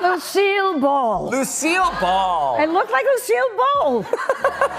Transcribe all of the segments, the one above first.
Lucille Ball. Lucille Ball. I look like Lucille Ball,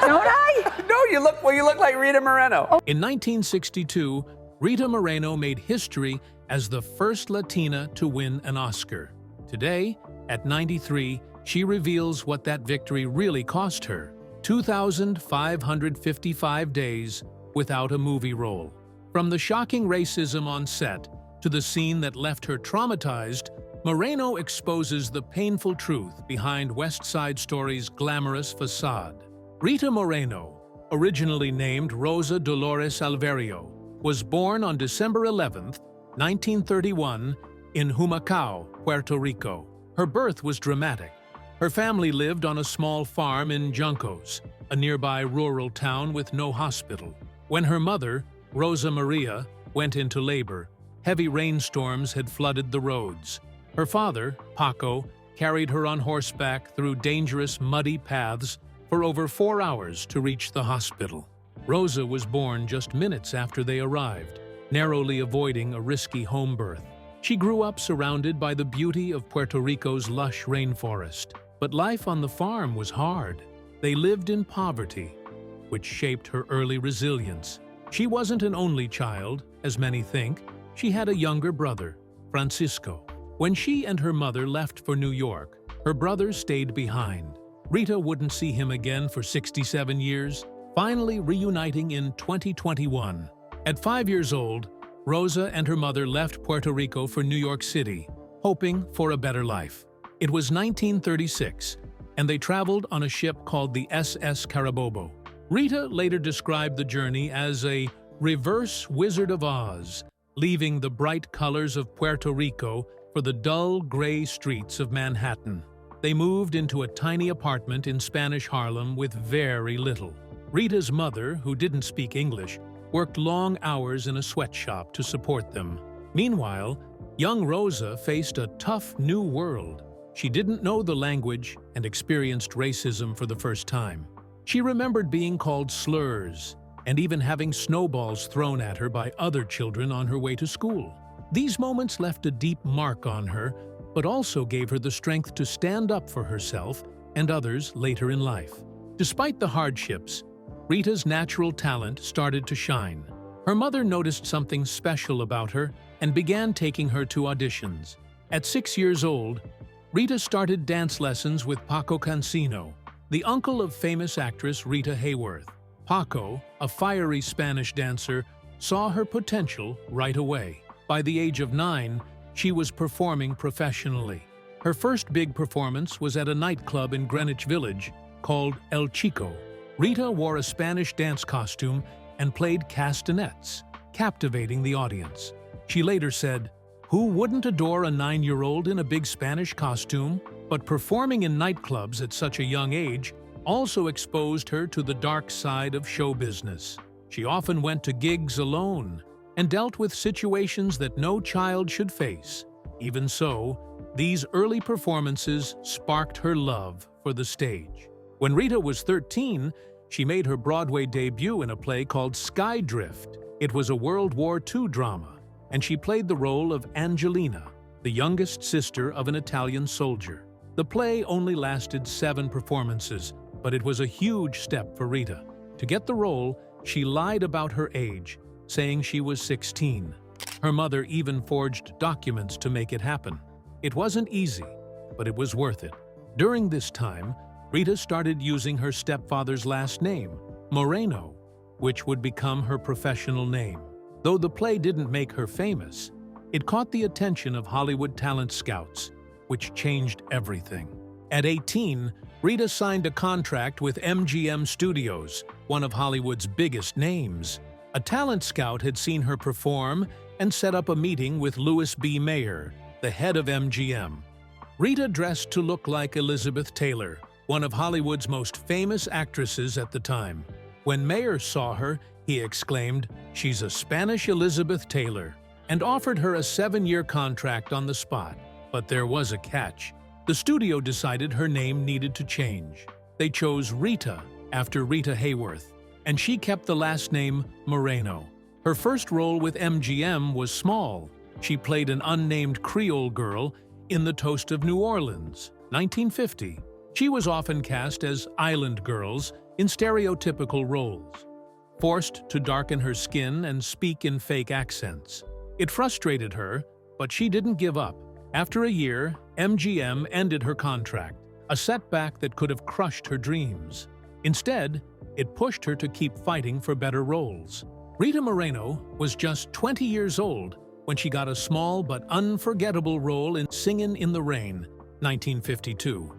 don't I? No, you look like Rita Moreno. In 1962, Rita Moreno made history as the first Latina to win an Oscar. Today, at 93, she reveals what that victory really cost her: 2,555 days without a movie role. From the shocking racism on set to the scene that left her traumatized, Moreno exposes the painful truth behind West Side Story's glamorous facade. Rita Moreno, originally named Rosa Dolores Alverio, was born on December 11, 1931, in Humacao, Puerto Rico. Her birth was dramatic. Her family lived on a small farm in Juncos, a nearby rural town with no hospital. When her mother, Rosa Maria, went into labor, heavy rainstorms had flooded the roads. Her father, Paco, carried her on horseback through dangerous, muddy paths for over 4 hours to reach the hospital. Rosa was born just minutes after they arrived, narrowly avoiding a risky home birth. She grew up surrounded by the beauty of Puerto Rico's lush rainforest. But life on the farm was hard. They lived in poverty, which shaped her early resilience. She wasn't an only child, as many think. She had a younger brother, Francisco. When she and her mother left for New York, her brother stayed behind. Rita wouldn't see him again for 67 years, finally reuniting in 2021. At 5 years old, Rosa and her mother left Puerto Rico for New York City, hoping for a better life. It was 1936, and they traveled on a ship called the SS Carabobo. Rita later described the journey as a reverse Wizard of Oz, leaving the bright colors of Puerto Rico for the dull, gray streets of Manhattan. They moved into a tiny apartment in Spanish Harlem with very little. Rita's mother, who didn't speak English, worked long hours in a sweatshop to support them. Meanwhile, young Rosa faced a tough new world. She didn't know the language and experienced racism for the first time. She remembered being called slurs and even having snowballs thrown at her by other children on her way to school. These moments left a deep mark on her, but also gave her the strength to stand up for herself and others later in life. Despite the hardships, Rita's natural talent started to shine. Her mother noticed something special about her and began taking her to auditions. At 6 years old, Rita started dance lessons with Paco Cancino, the uncle of famous actress Rita Hayworth. Paco, a fiery Spanish dancer, saw her potential right away. By the age of 9, she was performing professionally. Her first big performance was at a nightclub in Greenwich Village called El Chico. Rita wore a Spanish dance costume and played castanets, captivating the audience. She later said, "Who wouldn't adore a 9-year-old in a big Spanish costume?" But performing in nightclubs at such a young age also exposed her to the dark side of show business. She often went to gigs alone and dealt with situations that no child should face. Even so, these early performances sparked her love for the stage. When Rita was 13, she made her Broadway debut in a play called Skydrift. It was a World War II drama, and she played the role of Angelina, the youngest sister of an Italian soldier. The play only lasted 7 performances, but it was a huge step for Rita. To get the role, she lied about her age, saying she was 16. Her mother even forged documents to make it happen. It wasn't easy, but it was worth it. During this time, Rita started using her stepfather's last name, Moreno, which would become her professional name. Though the play didn't make her famous, it caught the attention of Hollywood talent scouts, which changed everything. At 18, Rita signed a contract with MGM Studios, one of Hollywood's biggest names. A talent scout had seen her perform and set up a meeting with Louis B. Mayer, the head of MGM. Rita dressed to look like Elizabeth Taylor, one of Hollywood's most famous actresses at the time. When Mayer saw her, he exclaimed, "She's a Spanish Elizabeth Taylor," and offered her a 7-year contract on the spot. But there was a catch. The studio decided her name needed to change. They chose Rita after Rita Hayworth, and she kept the last name Moreno. Her first role with MGM was small. She played an unnamed Creole girl In The Toast of New Orleans, 1950, she was often cast as island girls in stereotypical roles, forced to darken her skin and speak in fake accents. It frustrated her, but she didn't give up. After a year, MGM ended her contract, a setback that could have crushed her dreams. Instead, it pushed her to keep fighting for better roles. Rita Moreno was just 20 years old when she got a small but unforgettable role in Singin' in the Rain, 1952.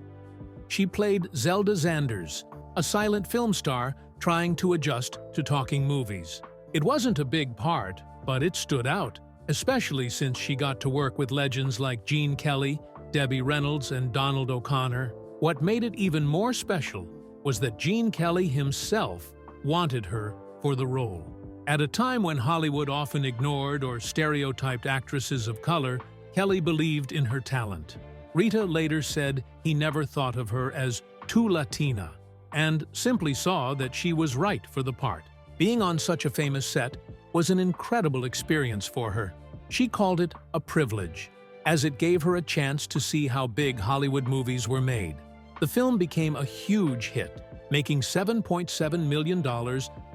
She played Zelda Zanders, a silent film star trying to adjust to talking movies. It wasn't a big part, but it stood out, especially since she got to work with legends like Gene Kelly, Debbie Reynolds, and Donald O'Connor. What made it even more special was that Gene Kelly himself wanted her for the role. At a time when Hollywood often ignored or stereotyped actresses of color, Kelly believed in her talent. Rita later said he never thought of her as too Latina, and simply saw that she was right for the part. Being on such a famous set was an incredible experience for her. She called it a privilege, as it gave her a chance to see how big Hollywood movies were made. The film became a huge hit, making $7.7 million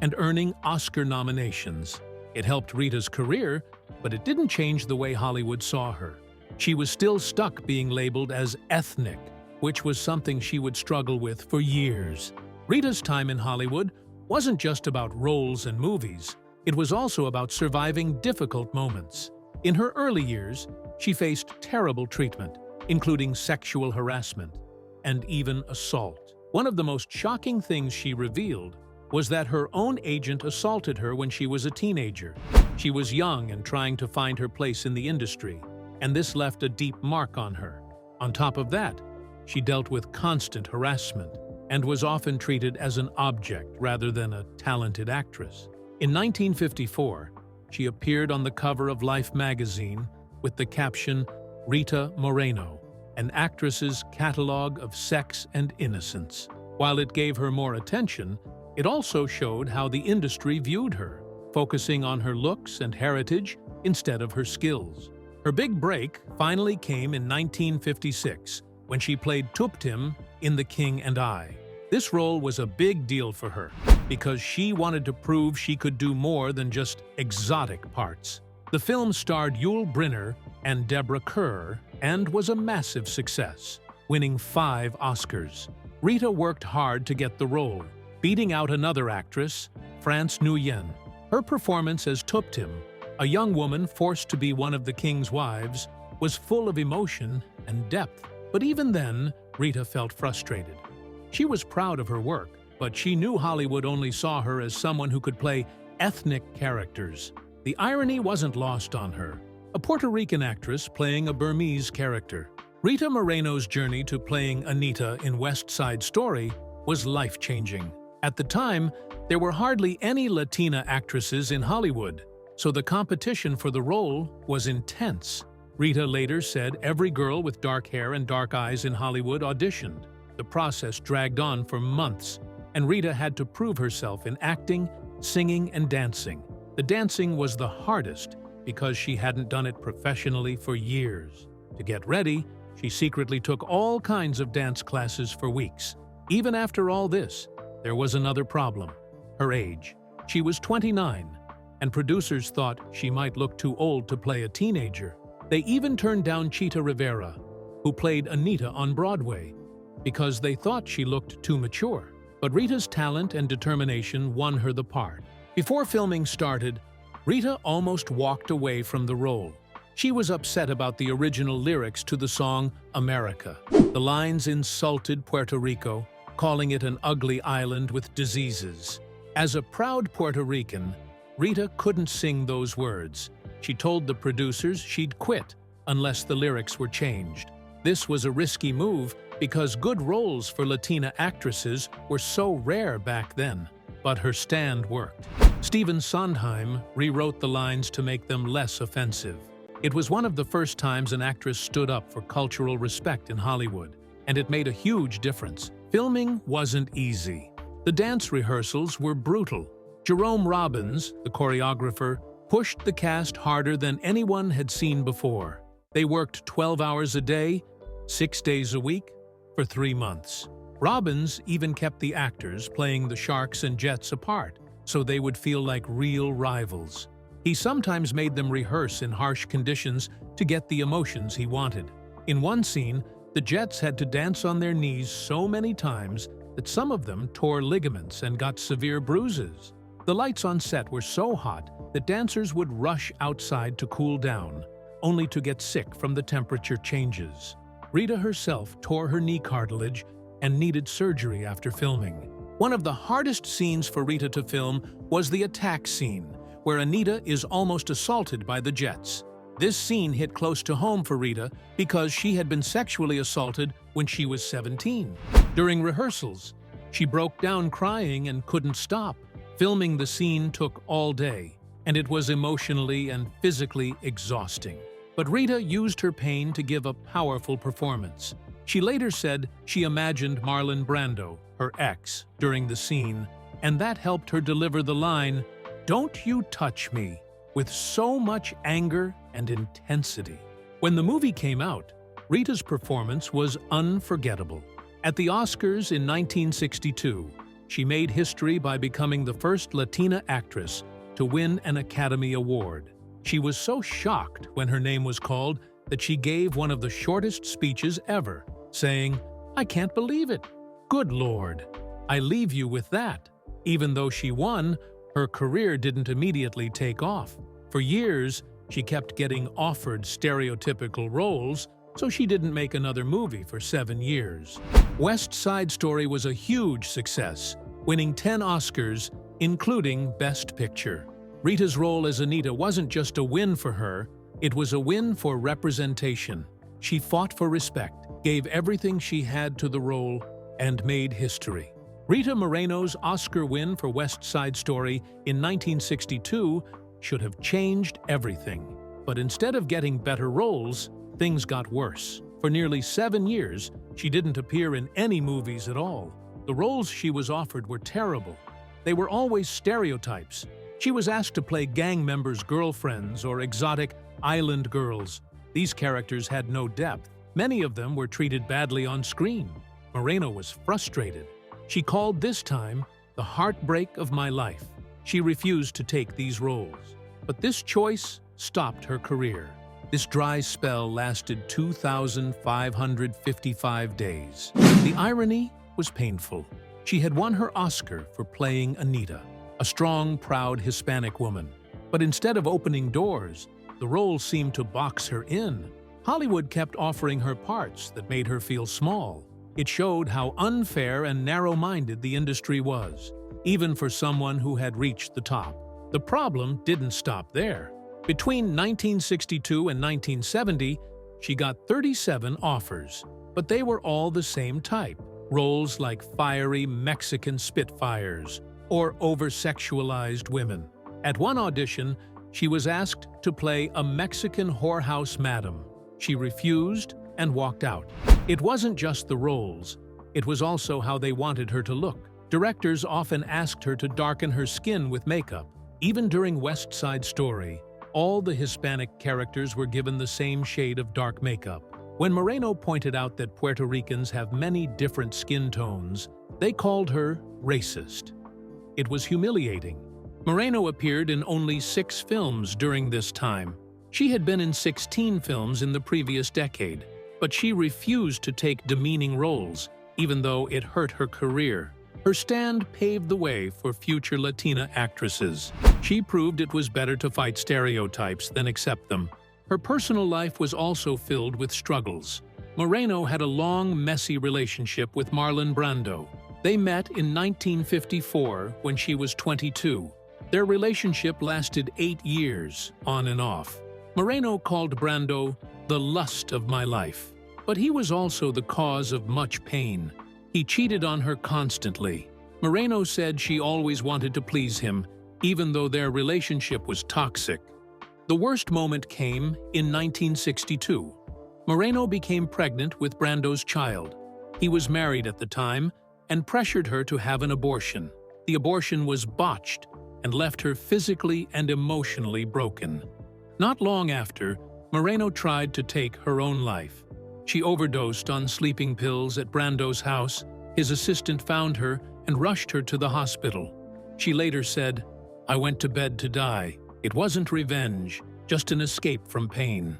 and earning Oscar nominations. It helped Rita's career, but it didn't change the way Hollywood saw her. She was still stuck being labeled as ethnic, which was something she would struggle with for years. Rita's time in Hollywood wasn't just about roles and movies. It was also about surviving difficult moments. In her early years, she faced terrible treatment, including sexual harassment and even assault. One of the most shocking things she revealed was that her own agent assaulted her when she was a teenager. She was young and trying to find her place in the industry, and this left a deep mark on her. On top of that, she dealt with constant harassment and was often treated as an object rather than a talented actress. In 1954, she appeared on the cover of Life magazine with the caption, "Rita Moreno, an actress's catalog of sex and innocence." While it gave her more attention, it also showed how the industry viewed her, focusing on her looks and heritage instead of her skills. Her big break finally came in 1956, when she played Tuptim in The King and I. This role was a big deal for her, because she wanted to prove she could do more than just exotic parts. The film starred Yul Brynner and Deborah Kerr and was a massive success, winning 5 Oscars. Rita worked hard to get the role, beating out another actress, France Nguyen. Her performance as Tuptim, a young woman forced to be one of the king's wives, was full of emotion and depth. But even then, Rita felt frustrated. She was proud of her work, but she knew Hollywood only saw her as someone who could play ethnic characters. The irony wasn't lost on her. A Puerto Rican actress playing a Burmese character. Rita Moreno's journey to playing Anita in West Side Story was life-changing. At the time, there were hardly any Latina actresses in Hollywood, so the competition for the role was intense. Rita later said every girl with dark hair and dark eyes in Hollywood auditioned. The process dragged on for months, and Rita had to prove herself in acting, singing, and dancing. The dancing was the hardest because she hadn't done it professionally for years. To get ready, she secretly took all kinds of dance classes for weeks. Even after all this, there was another problem: her age. She was 29, and producers thought she might look too old to play a teenager. They even turned down Chita Rivera, who played Anita on Broadway, because they thought she looked too mature. But Rita's talent and determination won her the part. Before filming started, Rita almost walked away from the role. She was upset about the original lyrics to the song America. The lines insulted Puerto Rico, calling it an ugly island with diseases. As a proud Puerto Rican, Rita couldn't sing those words. She told the producers she'd quit unless the lyrics were changed. This was a risky move because good roles for Latina actresses were so rare back then. But her stand worked. Stephen Sondheim rewrote the lines to make them less offensive. It was one of the first times an actress stood up for cultural respect in Hollywood, and it made a huge difference. Filming wasn't easy. The dance rehearsals were brutal. Jerome Robbins, the choreographer, pushed the cast harder than anyone had seen before. They worked 12 hours a day, 6 days a week, for 3 months. Robbins even kept the actors playing the Sharks and Jets apart, so they would feel like real rivals. He sometimes made them rehearse in harsh conditions to get the emotions he wanted. In one scene, the Jets had to dance on their knees so many times that some of them tore ligaments and got severe bruises. The lights on set were so hot that dancers would rush outside to cool down, only to get sick from the temperature changes. Rita herself tore her knee cartilage and needed surgery after filming. One of the hardest scenes for Rita to film was the attack scene, where Anita is almost assaulted by the Jets. This scene hit close to home for Rita because she had been sexually assaulted when she was 17. During rehearsals, she broke down crying and couldn't stop. Filming the scene took all day, and it was emotionally and physically exhausting. But Rita used her pain to give a powerful performance. She later said she imagined Marlon Brando, her ex, during the scene, and that helped her deliver the line, "Don't you touch me," with so much anger and intensity. When the movie came out, Rita's performance was unforgettable. At the Oscars in 1962, she made history by becoming the first Latina actress to win an Academy Award. She was so shocked when her name was called that she gave one of the shortest speeches ever, saying, "I can't believe it. Good Lord. I leave you with that." Even though she won, her career didn't immediately take off. For years, she kept getting offered stereotypical roles, so she didn't make another movie for 7 years. West Side Story was a huge success, winning 10 Oscars, including Best Picture. Rita's role as Anita wasn't just a win for her, it was a win for representation. She fought for respect, gave everything she had to the role, and made history. Rita Moreno's Oscar win for West Side Story in 1962 should have changed everything. But instead of getting better roles, things got worse. For nearly 7 years, she didn't appear in any movies at all. The roles she was offered were terrible. They were always stereotypes. She was asked to play gang members' girlfriends or exotic island girls. These characters had no depth. Many of them were treated badly on screen. Moreno was frustrated. She called this time the heartbreak of my life. She refused to take these roles. But this choice stopped her career. This dry spell lasted 2,555 days. The irony was painful. She had won her Oscar for playing Anita, a strong, proud Hispanic woman. But instead of opening doors, the role seemed to box her in. Hollywood kept offering her parts that made her feel small. It showed how unfair and narrow-minded the industry was, even for someone who had reached the top. The problem didn't stop there. Between 1962 and 1970, she got 37 offers, but they were all the same type. Roles like fiery Mexican spitfires or over-sexualized women. At one audition, she was asked to play a Mexican whorehouse madam. She refused and walked out. It wasn't just the roles, it was also how they wanted her to look. Directors often asked her to darken her skin with makeup. Even during West Side Story, all the Hispanic characters were given the same shade of dark makeup. When Moreno pointed out that Puerto Ricans have many different skin tones, they called her racist. It was humiliating. Moreno appeared in only 6 films during this time. She had been in 16 films in the previous decade, but she refused to take demeaning roles, even though it hurt her career. Her stand paved the way for future Latina actresses. She proved it was better to fight stereotypes than accept them. Her personal life was also filled with struggles. Moreno had a long, messy relationship with Marlon Brando. They met in 1954 when she was 22. Their relationship lasted 8 years, on and off. Moreno called Brando the lust of my life, but he was also the cause of much pain. He cheated on her constantly. Moreno said she always wanted to please him, even though their relationship was toxic. The worst moment came in 1962. Moreno became pregnant with Brando's child. He was married at the time and pressured her to have an abortion. The abortion was botched and left her physically and emotionally broken. Not long after, Moreno tried to take her own life. She overdosed on sleeping pills at Brando's house. His assistant found her and rushed her to the hospital. She later said, "I went to bed to die. It wasn't revenge, just an escape from pain."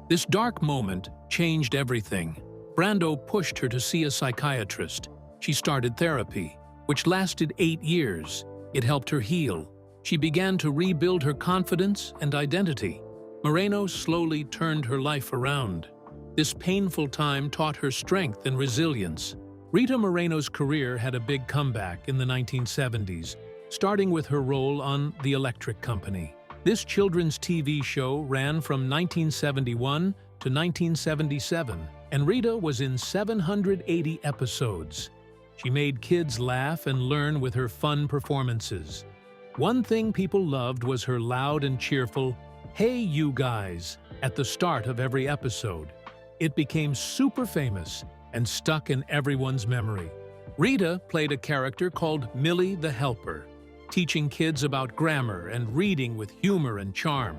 This dark moment changed everything. Brando pushed her to see a psychiatrist. She started therapy, which lasted 8 years. It helped her heal. She began to rebuild her confidence and identity. Moreno slowly turned her life around. This painful time taught her strength and resilience. Rita Moreno's career had a big comeback in the 1970s, starting with her role on The Electric Company. This children's TV show ran from 1971 to 1977, and Rita was in 780 episodes. She made kids laugh and learn with her fun performances. One thing people loved was her loud and cheerful, "Hey, you guys," at the start of every episode. It became super famous and stuck in everyone's memory. Rita played a character called Millie the Helper, teaching kids about grammar and reading with humor and charm.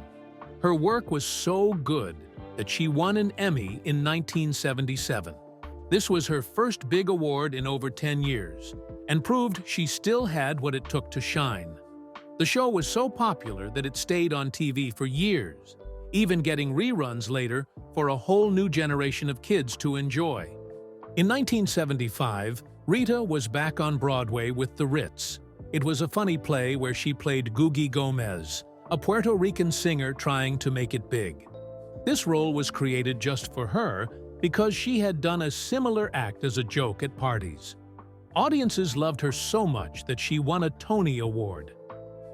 Her work was so good that she won an Emmy in 1977. This was her first big award in over 10 years, and proved she still had what it took to shine. The show was so popular that it stayed on TV for years, even getting reruns later for a whole new generation of kids to enjoy. In 1975, Rita was back on Broadway with The Ritz. It was a funny play where she played Gugi Gomez, a Puerto Rican singer trying to make it big. This role was created just for her because she had done a similar act as a joke at parties. Audiences loved her so much that she won a Tony Award.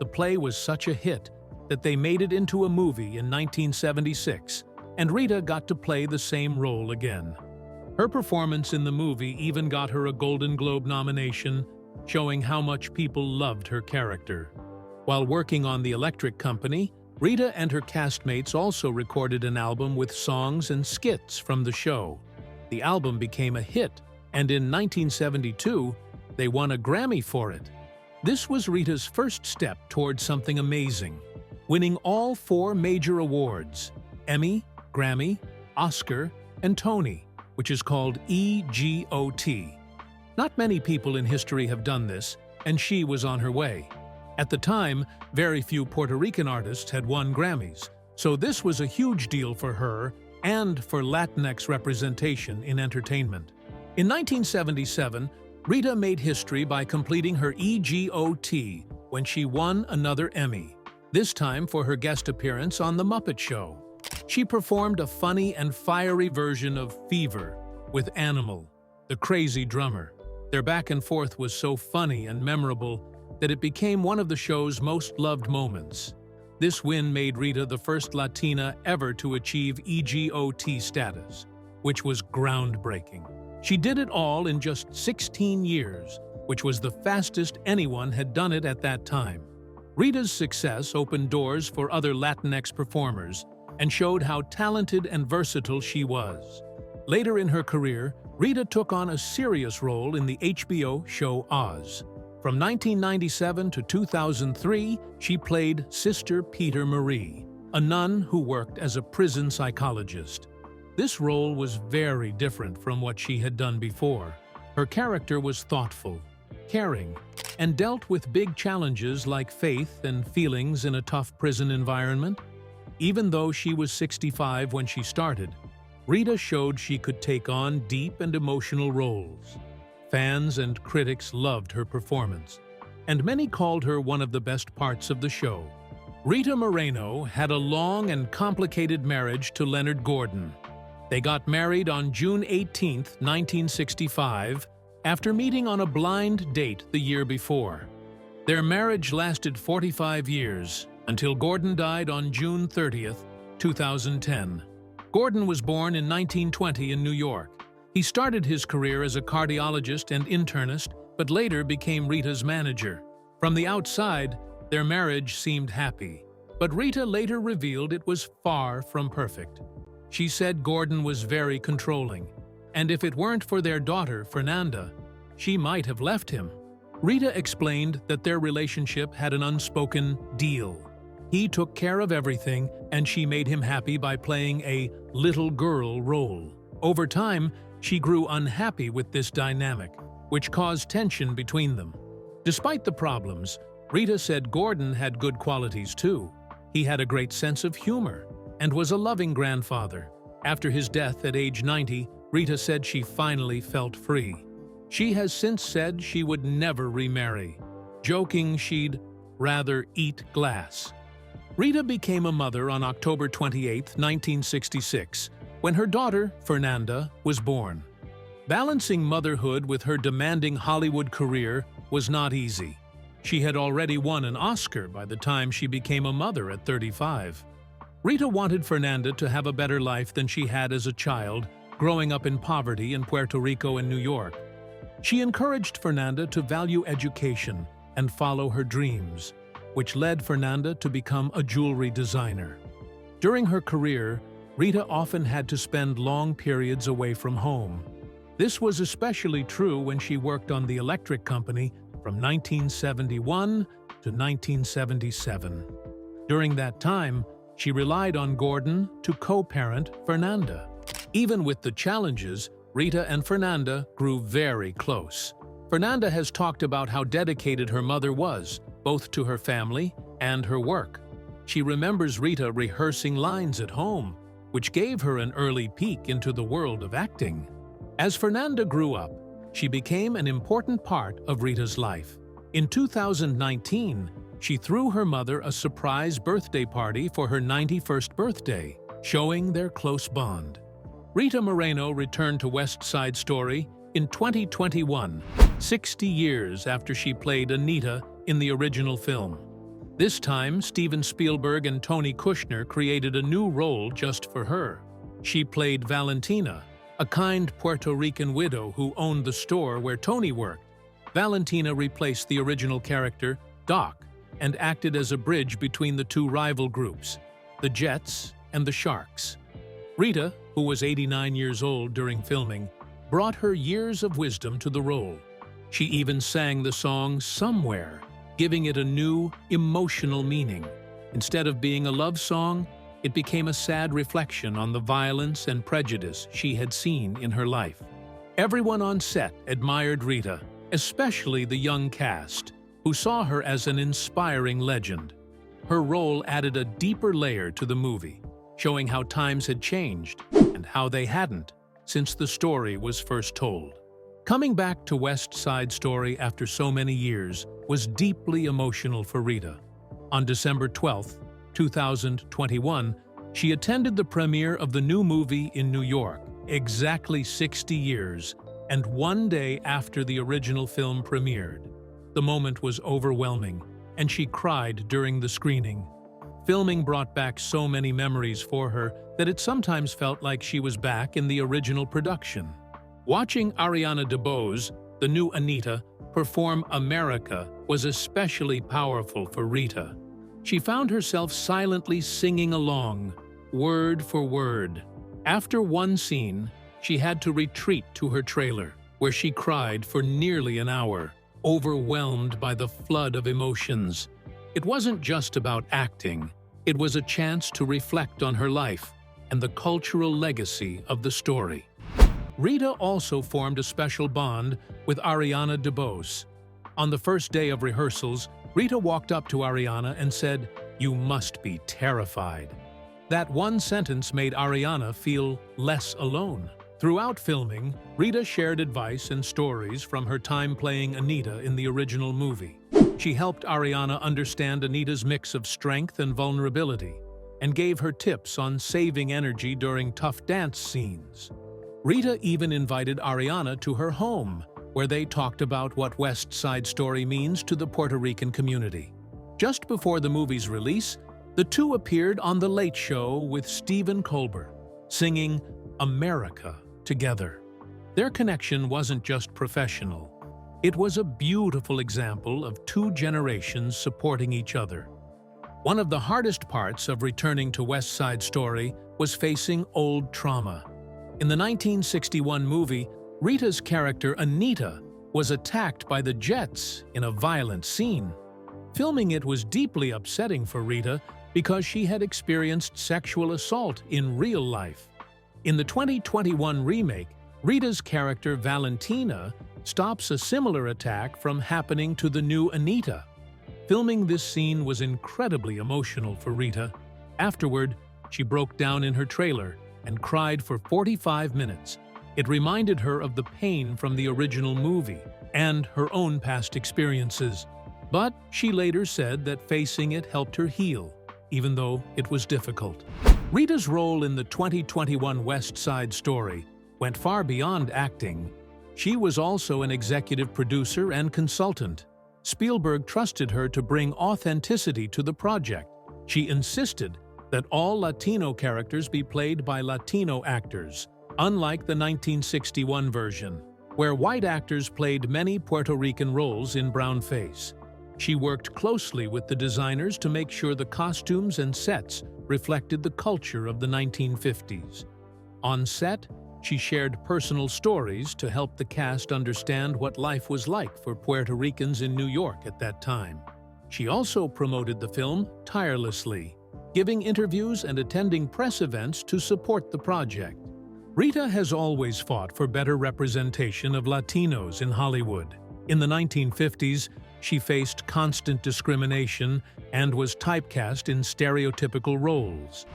The play was such a hit that they made it into a movie in 1976, and Rita got to play the same role again. Her performance in the movie even got her a Golden Globe nomination, showing how much people loved her character. While working on The Electric Company, Rita and her castmates also recorded an album with songs and skits from the show. The album became a hit, and in 1972, they won a Grammy for it. This was Rita's first step towards something amazing, winning all 4 major awards: Emmy, Grammy, Oscar, and Tony, which is called EGOT. Not many people in history have done this, and she was on her way. At the time, very few Puerto Rican artists had won Grammys, so this was a huge deal for her and for Latinx representation in entertainment. In 1977, Rita made history by completing her EGOT when she won another Emmy, this time for her guest appearance on The Muppet Show. She performed a funny and fiery version of Fever with Animal, the crazy drummer. Their back and forth was so funny and memorable that it became one of the show's most loved moments. This win made Rita the first Latina ever to achieve EGOT status, which was groundbreaking. She did it all in just 16 years, which was the fastest anyone had done it at that time. Rita's success opened doors for other Latinx performers and showed how talented and versatile she was. Later in her career, Rita took on a serious role in the HBO show Oz. From 1997 to 2003, she played Sister Peter Marie, a nun who worked as a prison psychologist. This role was very different from what she had done before. Her character was thoughtful, caring, and dealt with big challenges like faith and feelings in a tough prison environment. Even though she was 65 when she started, Rita showed she could take on deep and emotional roles. Fans and critics loved her performance, and many called her one of the best parts of the show. Rita Moreno had a long and complicated marriage to Leonard Gordon. They got married on June 18, 1965, after meeting on a blind date the year before. Their marriage lasted 45 years, until Gordon died on June 30, 2010. Gordon was born in 1920 in New York. He started his career as a cardiologist and internist, but later became Rita's manager. From the outside, their marriage seemed happy, but Rita later revealed it was far from perfect. She said Gordon was very controlling, and if it weren't for their daughter, Fernanda, she might have left him. Rita explained that their relationship had an unspoken deal. He took care of everything, and she made him happy by playing a little girl role. Over time, she grew unhappy with this dynamic, which caused tension between them. Despite the problems, Rita said Gordon had good qualities too. He had a great sense of humor and was a loving grandfather. After his death at age 90, Rita said she finally felt free. She has since said she would never remarry, joking she'd rather eat glass. Rita became a mother on October 28, 1966, when her daughter, Fernanda, was born. Balancing motherhood with her demanding Hollywood career was not easy. She had already won an Oscar by the time she became a mother at 35. Rita wanted Fernanda to have a better life than she had as a child, growing up in poverty in Puerto Rico and New York. She encouraged Fernanda to value education and follow her dreams, which led Fernanda to become a jewelry designer. During her career, Rita often had to spend long periods away from home. This was especially true when she worked on the electric company from 1971 to 1977. During that time, she relied on Gordon to co-parent Fernanda. Even with the challenges, Rita and Fernanda grew very close. Fernanda has talked about how dedicated her mother was, both to her family and her work. She remembers Rita rehearsing lines at home, which gave her an early peek into the world of acting. As Fernanda grew up, she became an important part of Rita's life. In 2019, she threw her mother a surprise birthday party for her 91st birthday, showing their close bond. Rita Moreno returned to West Side Story in 2021, 60 years after she played Anita in the original film. This time, Steven Spielberg and Tony Kushner created a new role just for her. She played Valentina, a kind Puerto Rican widow who owned the store where Tony worked. Valentina replaced the original character, Doc, and acted as a bridge between the two rival groups, the Jets and the Sharks. Rita, who was 89 years old during filming, brought her years of wisdom to the role. She even sang the song Somewhere, giving it a new, emotional meaning. Instead of being a love song, it became a sad reflection on the violence and prejudice she had seen in her life. Everyone on set admired Rita, especially the young cast, who saw her as an inspiring legend. Her role added a deeper layer to the movie, showing how times had changed and how they hadn't since the story was first told. Coming back to West Side Story after so many years was deeply emotional for Rita. On December 12, 2021, she attended the premiere of the new movie in New York, exactly 60 years, and one day after the original film premiered. The moment was overwhelming, and she cried during the screening. Filming brought back so many memories for her that it sometimes felt like she was back in the original production. Watching Ariana DeBose, the new Anita, perform America was especially powerful for Rita. She found herself silently singing along, word for word. After one scene, she had to retreat to her trailer, where she cried for nearly an hour, overwhelmed by the flood of emotions. It wasn't just about acting. It was a chance to reflect on her life and the cultural legacy of the story. Rita also formed a special bond with Ariana DeBose. On the first day of rehearsals, Rita walked up to Ariana and said, "You must be terrified." That one sentence made Ariana feel less alone. Throughout filming, Rita shared advice and stories from her time playing Anita in the original movie. She helped Ariana understand Anita's mix of strength and vulnerability, and gave her tips on saving energy during tough dance scenes. Rita even invited Ariana to her home, where they talked about what West Side Story means to the Puerto Rican community. Just before the movie's release, the two appeared on The Late Show with Stephen Colbert, singing America together. Their connection wasn't just professional. It was a beautiful example of two generations supporting each other. One of the hardest parts of returning to West Side Story was facing old trauma. In the 1961 movie, Rita's character Anita was attacked by the Jets in a violent scene. Filming it was deeply upsetting for Rita because she had experienced sexual assault in real life. In the 2021 remake, Rita's character Valentina stops a similar attack from happening to the new Anita. Filming this scene was incredibly emotional for Rita. Afterward, she broke down in her trailer and cried for 45 minutes. It reminded her of the pain from the original movie and her own past experiences. But she later said that facing it helped her heal, even though it was difficult. Rita's role in the 2021 West Side Story went far beyond acting. She was also an executive producer and consultant. Spielberg trusted her to bring authenticity to the project. She insisted that all Latino characters be played by Latino actors, unlike the 1961 version, where white actors played many Puerto Rican roles in brownface. She worked closely with the designers to make sure the costumes and sets reflected the culture of the 1950s. On set, she shared personal stories to help the cast understand what life was like for Puerto Ricans in New York at that time. She also promoted the film tirelessly, giving interviews and attending press events to support the project. Rita has always fought for better representation of Latinos in Hollywood. In the 1950s, she faced constant discrimination and was typecast in stereotypical roles.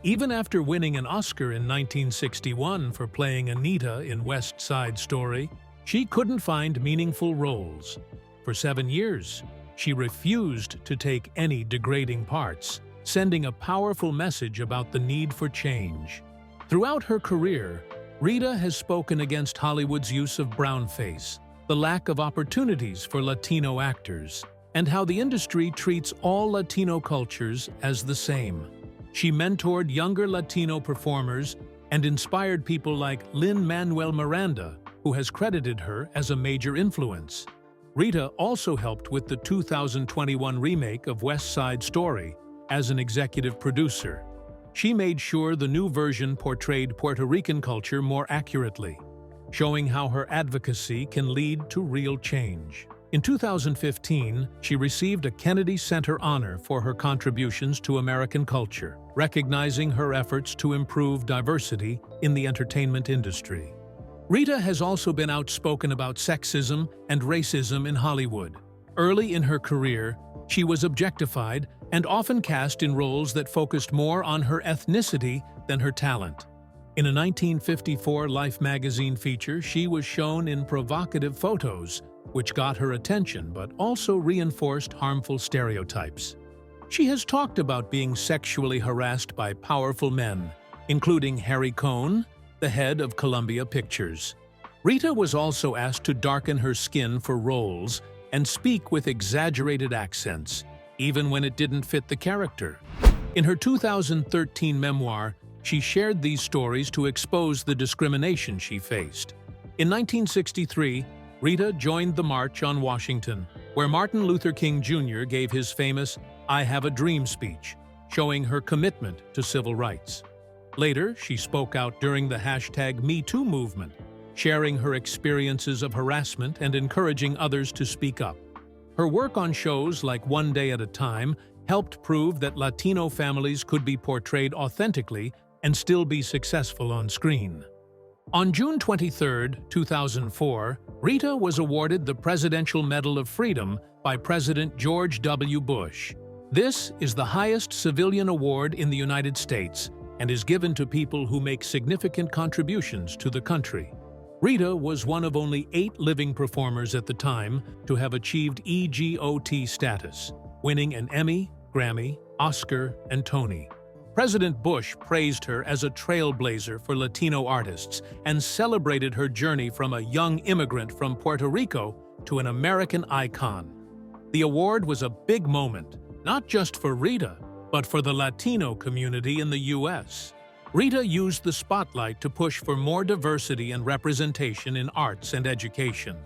Even after winning an Oscar in 1961 for playing Anita in West Side Story, she couldn't find meaningful roles. For 7 years, she refused to take any degrading parts, sending a powerful message about the need for change. Throughout her career, Rita has spoken against Hollywood's use of brownface, the lack of opportunities for Latino actors, and how the industry treats all Latino cultures as the same. She mentored younger Latino performers and inspired people like Lin-Manuel Miranda, who has credited her as a major influence. Rita also helped with the 2021 remake of West Side Story as an executive producer. She made sure the new version portrayed Puerto Rican culture more accurately, showing how her advocacy can lead to real change. In 2015, she received a Kennedy Center honor for her contributions to American culture, recognizing her efforts to improve diversity in the entertainment industry. Rita has also been outspoken about sexism and racism in Hollywood. Early in her career, she was objectified and often cast in roles that focused more on her ethnicity than her talent. In a 1954 Life magazine feature, she was shown in provocative photos, which got her attention but also reinforced harmful stereotypes. She has talked about being sexually harassed by powerful men, including Harry Cohn, the head of Columbia Pictures. Rita was also asked to darken her skin for roles and speak with exaggerated accents, even when it didn't fit the character. In her 2013 memoir, she shared these stories to expose the discrimination she faced. In 1963, Rita joined the March on Washington, where Martin Luther King Jr. gave his famous "I Have a Dream" speech, showing her commitment to civil rights. Later, she spoke out during the #MeToo movement, sharing her experiences of harassment and encouraging others to speak up. Her work on shows like One Day at a Time helped prove that Latino families could be portrayed authentically and still be successful on screen. On June 23, 2004, Rita was awarded the Presidential Medal of Freedom by President George W. Bush. This is the highest civilian award in the United States and is given to people who make significant contributions to the country. Rita was one of only 8 living performers at the time to have achieved EGOT status, winning an Emmy, Grammy, Oscar, and Tony. President Bush praised her as a trailblazer for Latino artists and celebrated her journey from a young immigrant from Puerto Rico to an American icon. The award was a big moment, not just for Rita, but for the Latino community in the U.S. Rita used the spotlight to push for more diversity and representation in arts and education.